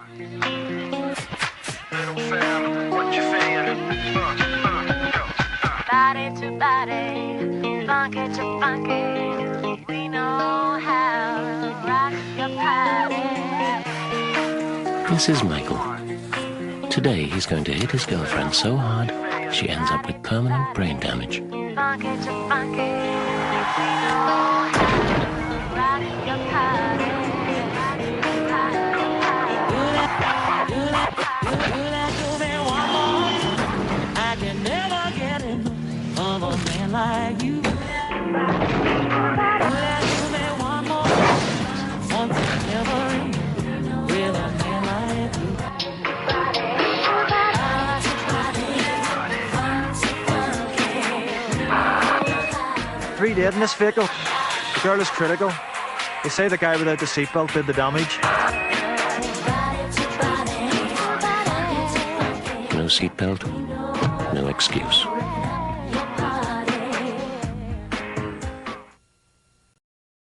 Body to body, funky to funky, we know how to rock your party. This is Michael. Today he's going to hit his girlfriend so hard she ends up with permanent brain damage. Funky to funky, we know how to rock your party. I can never get enough of a man like you. Give me one more, once and never with a man like you. 3 dead in this vehicle. The girl is critical. They say the guy without the seatbelt did the damage. No seatbelt, no excuse.